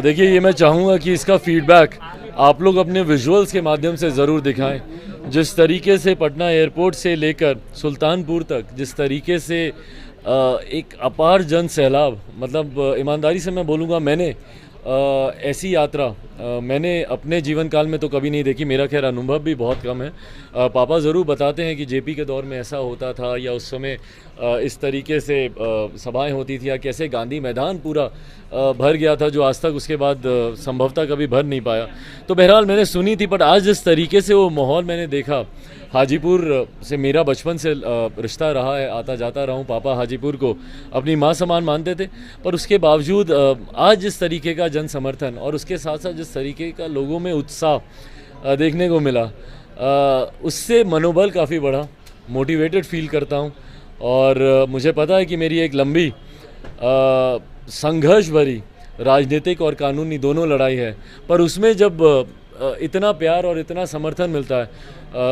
देखिए, ये मैं चाहूँगा कि इसका फीडबैक आप लोग अपने विजुअल्स के माध्यम से ज़रूर दिखाएं। जिस तरीके से पटना एयरपोर्ट से लेकर सुल्तानपुर तक जिस तरीके से एक अपार जन सैलाब, मतलब ईमानदारी से मैं बोलूँगा, मैंने ऐसी यात्रा मैंने अपने जीवन काल में तो कभी नहीं देखी। मेरा खैर अनुभव भी बहुत कम है। पापा ज़रूर बताते हैं कि जेपी के दौर में ऐसा होता था, या उस समय इस तरीके से सभाएं होती थी, या कैसे गांधी मैदान पूरा भर गया था, जो आज तक उसके बाद संभवतः कभी भर नहीं पाया। तो बहरहाल मैंने सुनी थी, बट आज जिस तरीके से वो माहौल मैंने देखा, हाजीपुर से मेरा बचपन से रिश्ता रहा है, आता जाता रहा हूँ। पापा हाजीपुर को अपनी माँ समान मानते थे, पर उसके बावजूद आज जिस तरीके का जन समर्थन और उसके साथ साथ जिस तरीके का लोगों में उत्साह देखने को मिला, उससे मनोबल काफ़ी बढ़ा, मोटिवेटेड फील करता हूँ। और मुझे पता है कि मेरी एक लंबी संघर्ष भरी राजनीतिक और कानूनी दोनों लड़ाई है, पर उसमें जब इतना प्यार और इतना समर्थन मिलता है,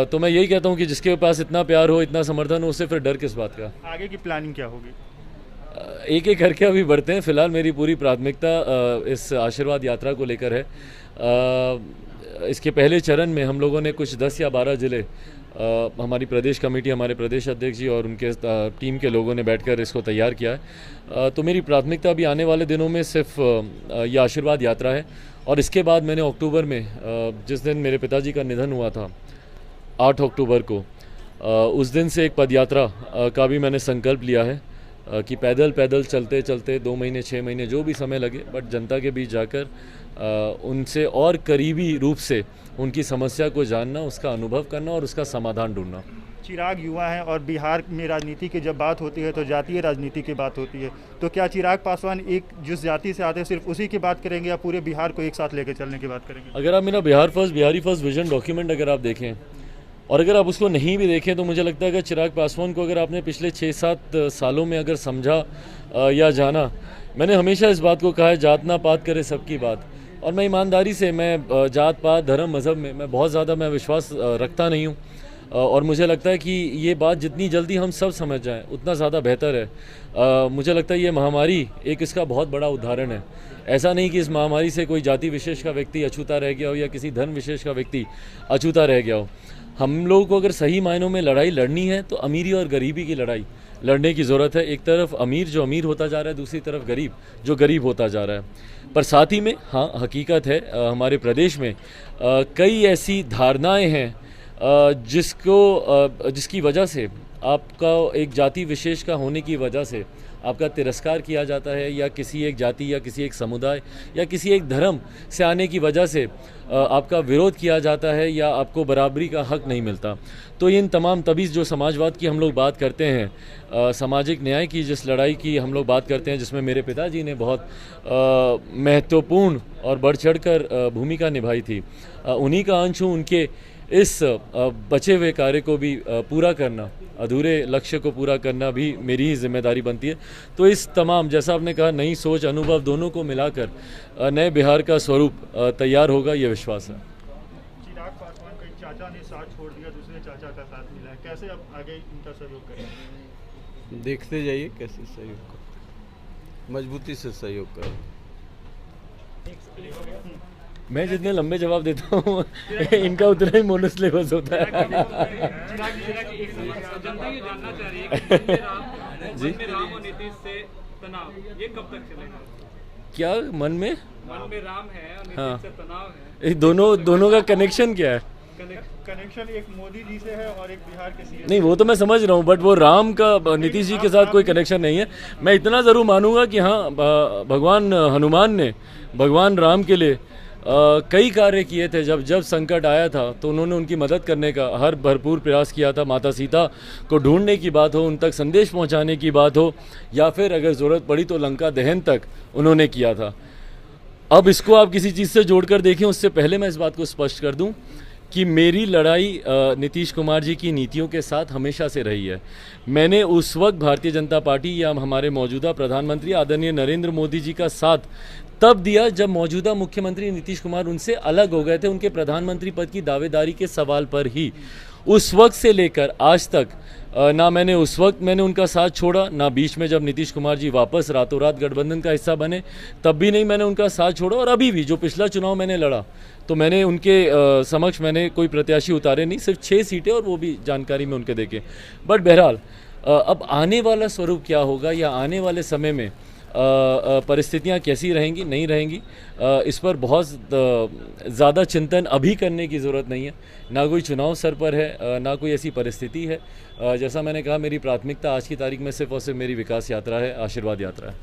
तो मैं यही कहता हूँ कि जिसके पास इतना प्यार हो, इतना समर्थन हो, उससे फिर डर किस बात का। आगे की प्लानिंग क्या होगी? एक एक करके अभी बढ़ते हैं। फिलहाल मेरी पूरी प्राथमिकता इस आशीर्वाद यात्रा को लेकर है। इसके पहले चरण में हम लोगों ने कुछ 10 या 12 ज़िले, हमारी प्रदेश कमेटी, हमारे प्रदेश अध्यक्ष जी और उनके टीम के लोगों ने बैठकर इसको तैयार किया है। तो मेरी प्राथमिकता अभी आने वाले दिनों में सिर्फ ये आशीर्वाद यात्रा है। और इसके बाद मैंने अक्टूबर में, जिस दिन मेरे पिताजी का निधन हुआ था 8 अक्टूबर को, उस दिन से एक पदयात्रा का भी मैंने संकल्प लिया है कि पैदल पैदल चलते चलते 2 महीने 6 महीने जो भी समय लगे, बट जनता के बीच जाकर उनसे और करीबी रूप से उनकी समस्या को जानना, उसका अनुभव करना और उसका समाधान ढूंढना। चिराग युवा हैं और बिहार में राजनीति की जब बात होती है तो जातीय राजनीति की बात होती है, तो क्या चिराग पासवान एक जिस जाति से आते हैं सिर्फ उसी की बात करेंगे या पूरे बिहार को एक साथ लेकर चलने की बात करेंगे? अगर आप मेरा बिहारी फर्स्ट विजन डॉक्यूमेंट अगर आप देखें, और अगर आप उसको नहीं भी देखें, तो मुझे लगता है कि चिराग पासवान को अगर आपने पिछले 6-7 सालों में अगर समझा या जाना, मैंने हमेशा इस बात को कहा है, जात ना पात करे सबकी बात। और मैं ईमानदारी से, मैं जात पात धर्म मज़हब में मैं बहुत ज़्यादा विश्वास रखता नहीं हूँ। और मुझे लगता है कि ये बात जितनी जल्दी हम सब समझ जाएं उतना ज़्यादा बेहतर है। मुझे लगता है ये महामारी एक इसका बहुत बड़ा उदाहरण है। ऐसा नहीं कि इस महामारी से कोई जाति विशेष का व्यक्ति अछूता रह गया हो या किसी धर्म विशेष का व्यक्ति अछूता रह गया हो। हम लोगों को अगर सही मायनों में लड़ाई लड़नी है तो अमीरी और गरीबी की लड़ाई लड़ने की ज़रूरत है। एक तरफ अमीर जो अमीर होता जा रहा है, दूसरी तरफ गरीब जो गरीब होता जा रहा है। पर साथ ही में हाँ, हकीकत है, हमारे प्रदेश में कई ऐसी धारणाएं हैं जिसकी वजह से आपका एक जाति विशेष का होने की वजह से आपका तिरस्कार किया जाता है, या किसी एक जाति या किसी एक समुदाय या किसी एक धर्म से आने की वजह से आपका विरोध किया जाता है, या आपको बराबरी का हक नहीं मिलता। तो इन तमाम तभी जो समाजवाद की हम लोग बात करते हैं, सामाजिक न्याय की जिस लड़ाई की हम लोग बात करते हैं, जिसमें मेरे पिताजी ने बहुत महत्वपूर्ण और बढ़ चढ़ कर भूमिका निभाई थी, उन्हीं का अंश हूँ। उनके इस बचे हुए कार्य को भी पूरा करना, अधूरे लक्ष्य को पूरा करना भी मेरी ही जिम्मेदारी बनती है। तो इस तमाम, जैसा आपने कहा, नई सोच अनुभव दोनों को मिलाकर नए बिहार का स्वरूप तैयार होगा, ये विश्वास है। चिराग पासवान के चाचा ने साथ छोड़ दिया, दूसरे चाचा का साथ मिला है, कैसे अब आगे इनका सहयोग करेंगे? देखते जाइए कैसे सहयोग करते, मजबूती से सहयोग करें। मैं जितने लंबे जवाब देता हूँ इनका उतना ही मोनोसिलेबस होता है। जी, राम और नीतीश से तनाव ये कब तक चलेगा? क्या मन में राम है और हाँ, नीतीश से तनाव है, दोनों का कनेक्शन क्या है? कनेक्शन एक मोदी जी से है और एक बिहार के सीएम। नहीं, वो तो मैं समझ रहा हूँ, बट वो राम का नीतीश जी के साथ कोई कनेक्शन नहीं है। मैं इतना ज़रूर मानूंगा कि हाँ, भगवान हनुमान ने भगवान राम के लिए कई कार्य किए थे। जब संकट आया था तो उन्होंने उनकी मदद करने का हर भरपूर प्रयास किया था। माता सीता को ढूंढने की बात हो, उन तक संदेश पहुंचाने की बात हो, या फिर अगर ज़रूरत पड़ी तो लंका दहन तक उन्होंने किया था। अब इसको आप किसी चीज़ से जोड़कर देखें, उससे पहले मैं इस बात को स्पष्ट कर दूं कि मेरी लड़ाई नीतीश कुमार जी की नीतियों के साथ हमेशा से रही है। मैंने उस वक्त भारतीय जनता पार्टी या हमारे मौजूदा प्रधानमंत्री आदरणीय नरेंद्र मोदी जी का साथ तब दिया जब मौजूदा मुख्यमंत्री नीतीश कुमार उनसे अलग हो गए थे उनके प्रधानमंत्री पद की दावेदारी के सवाल पर ही। उस वक्त से लेकर आज तक ना मैंने उस वक्त उनका साथ छोड़ा, ना बीच में जब नीतीश कुमार जी वापस रातों रात गठबंधन का हिस्सा बने तब भी नहीं मैंने उनका साथ छोड़ा, और अभी भी जो पिछला चुनाव मैंने लड़ा तो मैंने उनके समक्ष मैंने कोई प्रत्याशी उतारे नहीं, सिर्फ 6 सीटें, और वो भी जानकारी में उनके देके। बट बहरहाल अब आने वाला स्वरूप क्या होगा या आने वाले समय में परिस्थितियां कैसी रहेंगी नहीं रहेंगी, इस पर बहुत ज़्यादा चिंतन अभी करने की ज़रूरत नहीं है। ना कोई चुनाव सर पर है, ना कोई ऐसी परिस्थिति है। जैसा मैंने कहा, मेरी प्राथमिकता आज की तारीख में सिर्फ और सिर्फ मेरी विकास यात्रा है, आशीर्वाद यात्रा है।